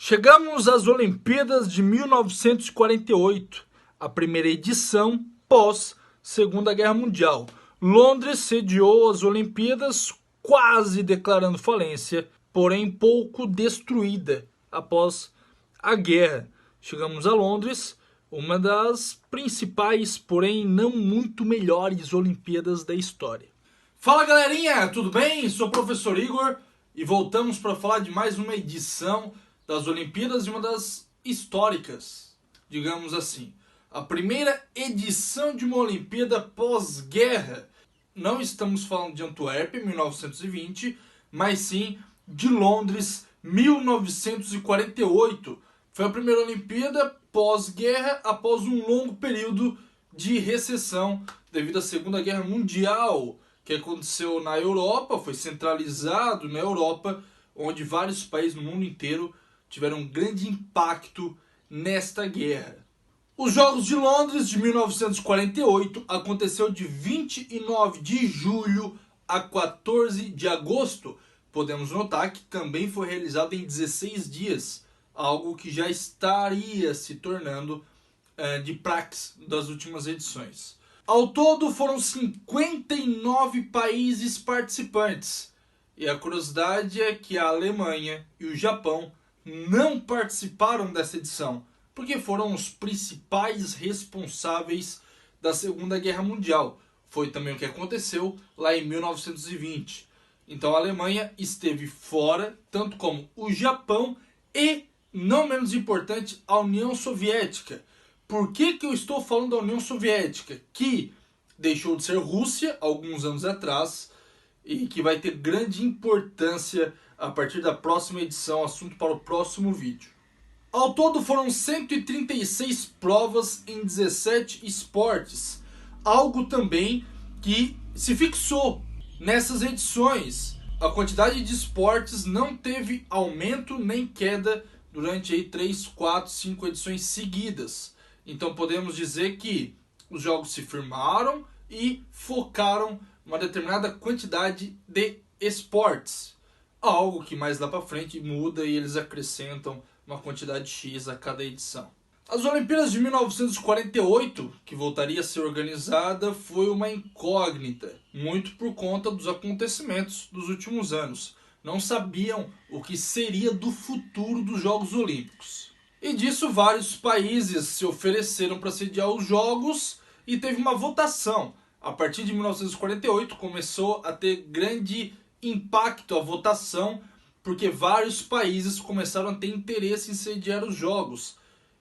Chegamos às Olimpíadas de 1948, a primeira edição pós Segunda Guerra Mundial. Londres sediou as Olimpíadas quase declarando falência, porém pouco destruída após a guerra. Chegamos a Londres, uma das principais, porém não muito melhores Olimpíadas da história. Fala galerinha, tudo bem? Sou o professor Igor e voltamos para falar de mais uma edição das Olimpíadas e uma das históricas, digamos assim. A primeira edição de uma Olimpíada pós-guerra. Não estamos falando de Antuérpia, 1920, mas sim de Londres, 1948. Foi a primeira Olimpíada pós-guerra, após um longo período de recessão devido à Segunda Guerra Mundial, que aconteceu na Europa, foi centralizado na Europa, onde vários países no mundo inteiro tiveram um grande impacto nesta guerra. Os Jogos de Londres de 1948 aconteceu de 29 de julho a 14 de agosto. Podemos notar que também foi realizado em 16 dias, algo que já estaria se tornando de praxe das últimas edições. Ao todo foram 59 países participantes. E a curiosidade é que a Alemanha e o Japão não participaram dessa edição, porque foram os principais responsáveis da Segunda Guerra Mundial. Foi também o que aconteceu lá em 1920. Então a Alemanha esteve fora, tanto como o Japão e, não menos importante, a União Soviética. Por que eu estou falando da União Soviética? Que deixou de ser Rússia alguns anos atrás e que vai ter grande importância a partir da próxima edição, assunto para o próximo vídeo. Ao todo foram 136 provas em 17 esportes, algo também que se fixou nessas edições. A quantidade de esportes não teve aumento nem queda durante aí 3, 4, 5 edições seguidas. Então podemos dizer que os jogos se firmaram e focaram uma determinada quantidade de esportes. Algo que mais lá para frente muda e eles acrescentam uma quantidade X a cada edição. As Olimpíadas de 1948, que voltaria a ser organizada, foi uma incógnita, muito por conta dos acontecimentos dos últimos anos. Não sabiam o que seria do futuro dos Jogos Olímpicos. E disso vários países se ofereceram para sediar os Jogos e teve uma votação. A partir de 1948 começou a ter grande impacto a votação, porque vários países começaram a ter interesse em sediar os Jogos.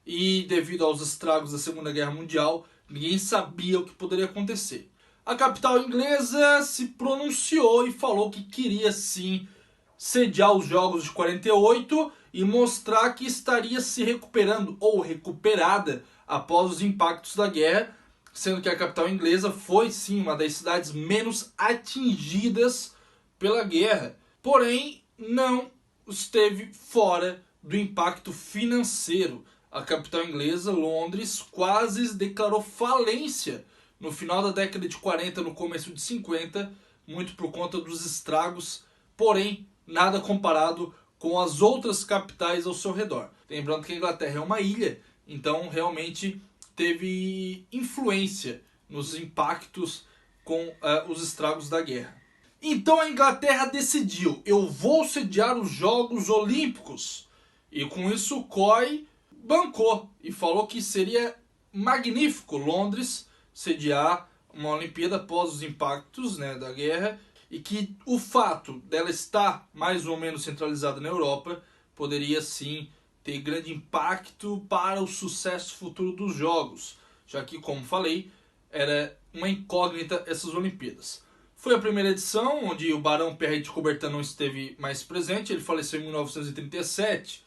E devido aos estragos da Segunda Guerra Mundial, ninguém sabia o que poderia acontecer. A capital inglesa se pronunciou e falou que queria sim sediar os Jogos de 48 e mostrar que estaria se recuperando ou recuperada após os impactos da guerra, sendo que a capital inglesa foi sim uma das cidades menos atingidas pela guerra, porém não esteve fora do impacto financeiro. A capital inglesa, Londres, quase declarou falência no final da década de 40, no começo de 50, muito por conta dos estragos, porém nada comparado com as outras capitais ao seu redor. Lembrando que a Inglaterra é uma ilha, então realmente teve influência nos impactos com os estragos da guerra. Então a Inglaterra decidiu, eu vou sediar os Jogos Olímpicos. E com isso o COI bancou e falou que seria magnífico Londres sediar uma Olimpíada após os impactos da guerra, e que o fato dela estar mais ou menos centralizada na Europa poderia sim ter grande impacto para o sucesso futuro dos Jogos, já que, como falei, era uma incógnita essas Olimpíadas. Foi a primeira edição, onde o Barão Pierre de Coubertin não esteve mais presente, ele faleceu em 1937,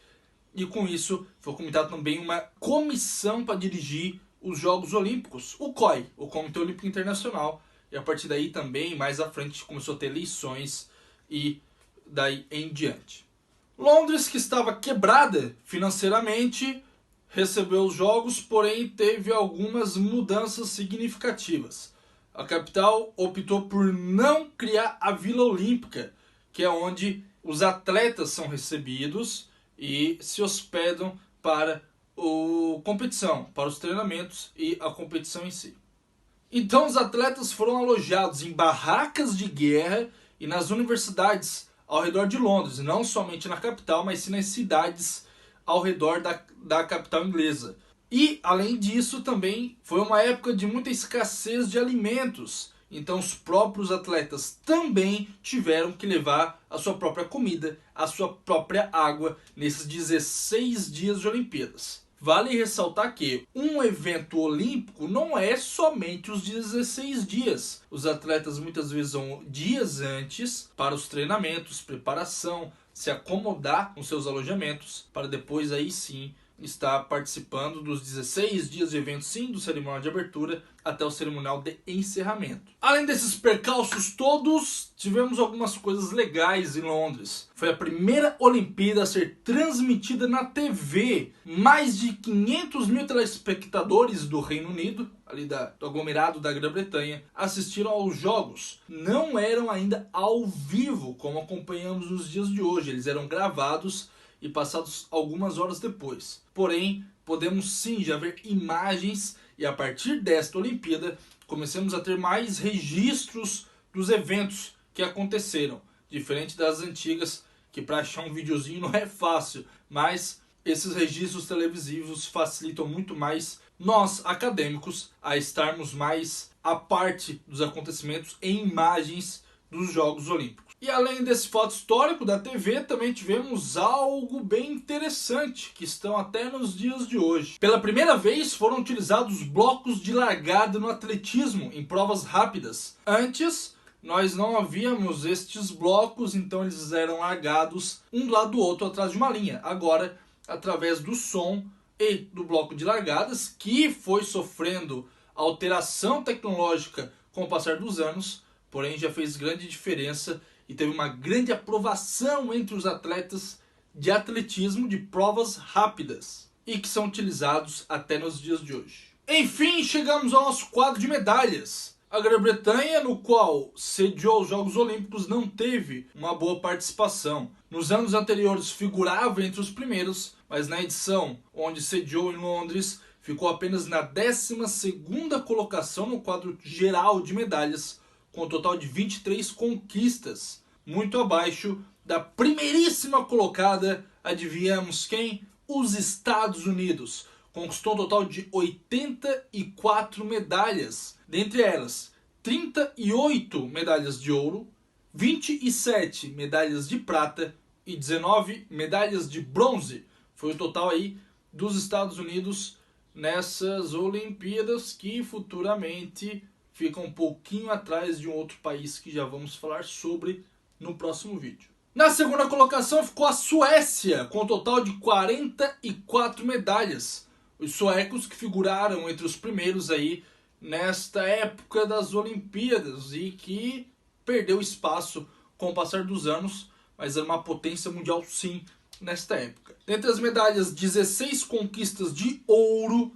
e com isso foi comitado também uma comissão para dirigir os Jogos Olímpicos, o COI, o Comitê Olímpico Internacional, e a partir daí também, mais à frente, começou a ter eleições e daí em diante. Londres, que estava quebrada financeiramente, recebeu os Jogos, porém teve algumas mudanças significativas. A capital optou por não criar a Vila Olímpica, que é onde os atletas são recebidos e se hospedam para a competição, para os treinamentos e a competição em si. Então os atletas foram alojados em barracas de guerra e nas universidades ao redor de Londres, não somente na capital, mas sim nas cidades ao redor da capital inglesa. E, além disso, também foi uma época de muita escassez de alimentos. Então os próprios atletas também tiveram que levar a sua própria comida, a sua própria água nesses 16 dias de Olimpíadas. Vale ressaltar que um evento olímpico não é somente os 16 dias. Os atletas muitas vezes vão dias antes para os treinamentos, preparação, se acomodar com seus alojamentos, para depois aí sim estar participando dos 16 dias de evento, sim, do cerimonial de abertura até o cerimonial de encerramento. Além desses percalços todos, tivemos algumas coisas legais em Londres. Foi a primeira Olimpíada a ser transmitida na TV. Mais de 500 mil telespectadores do Reino Unido, ali do aglomerado da Grã-Bretanha, assistiram aos jogos. Não eram ainda ao vivo, como acompanhamos nos dias de hoje. Eles eram gravados e passados algumas horas depois. Porém, podemos sim já ver imagens e a partir desta Olimpíada começamos a ter mais registros dos eventos que aconteceram. Diferente das antigas, que para achar um videozinho não é fácil, mas esses registros televisivos facilitam muito mais nós, acadêmicos, a estarmos mais à parte dos acontecimentos em imagens dos Jogos Olímpicos. E além desse fato histórico da TV, também tivemos algo bem interessante, que estão até nos dias de hoje. Pela primeira vez foram utilizados blocos de largada no atletismo, em provas rápidas. Antes, nós não havíamos estes blocos, então eles eram largados um do lado do outro atrás de uma linha. Agora, através do som e do bloco de largadas, que foi sofrendo alteração tecnológica com o passar dos anos, porém já fez grande diferença e teve uma grande aprovação entre os atletas de atletismo de provas rápidas e que são utilizados até nos dias de hoje. Enfim, chegamos ao nosso quadro de medalhas. A Grã-Bretanha, no qual sediou os Jogos Olímpicos, não teve uma boa participação. Nos anos anteriores figurava entre os primeiros, mas na edição onde sediou em Londres, ficou apenas na 12ª colocação no quadro geral de medalhas, com um total de 23 conquistas, muito abaixo da primeiríssima colocada, adivinhamos quem? Os Estados Unidos. Conquistou um total de 84 medalhas, dentre elas 38 medalhas de ouro, 27 medalhas de prata e 19 medalhas de bronze. Foi o total aí dos Estados Unidos nessas Olimpíadas, que futuramente fica um pouquinho atrás de um outro país que já vamos falar sobre no próximo vídeo. Na segunda colocação ficou a Suécia, com um total de 44 medalhas. Os suecos que figuraram entre os primeiros aí nesta época das Olimpíadas e que perdeu espaço com o passar dos anos, mas era uma potência mundial sim nesta época. Dentre as medalhas, 16 conquistas de ouro,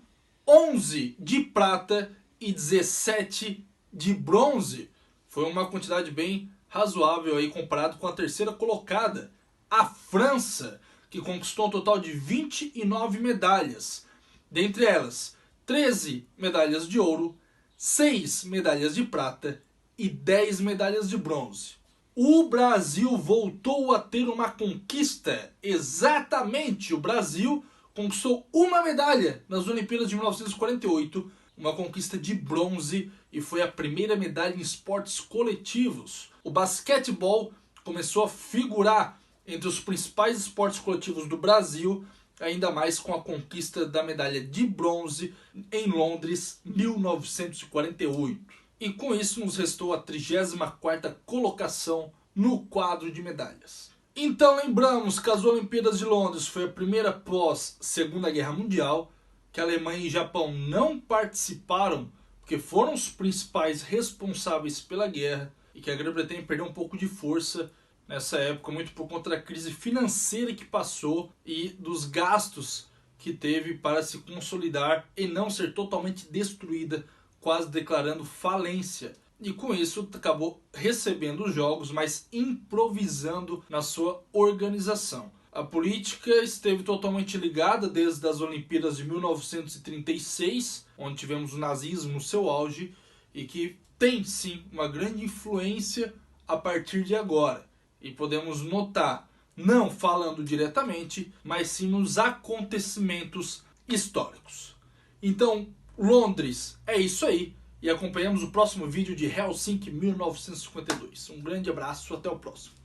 11 de prata e 17 de bronze. Foi uma quantidade bem razoável aí comparado com a terceira colocada, a França, que conquistou um total de 29 medalhas. Dentre elas, 13 medalhas de ouro, 6 medalhas de prata e 10 medalhas de bronze. O Brasil voltou a ter uma conquista. Exatamente, o Brasil conquistou uma medalha nas Olimpíadas de 1948, uma conquista de bronze, e foi a primeira medalha em esportes coletivos. O basquetebol começou a figurar entre os principais esportes coletivos do Brasil, ainda mais com a conquista da medalha de bronze em Londres, 1948. E com isso nos restou a 34ª colocação no quadro de medalhas. Então lembramos que as Olimpíadas de Londres foi a primeira pós Segunda Guerra Mundial, que a Alemanha e Japão não participaram porque foram os principais responsáveis pela guerra, e que a Grã-Bretanha perdeu um pouco de força nessa época, muito por conta da crise financeira que passou e dos gastos que teve para se consolidar e não ser totalmente destruída, quase declarando falência. E com isso acabou recebendo os jogos, mas improvisando na sua organização. A política esteve totalmente ligada desde as Olimpíadas de 1936, onde tivemos o nazismo no seu auge, e que tem sim uma grande influência a partir de agora. E podemos notar, não falando diretamente, mas sim nos acontecimentos históricos. Então, Londres, é isso aí. E acompanhamos o próximo vídeo de Helsinki 1952. Um grande abraço, até o próximo.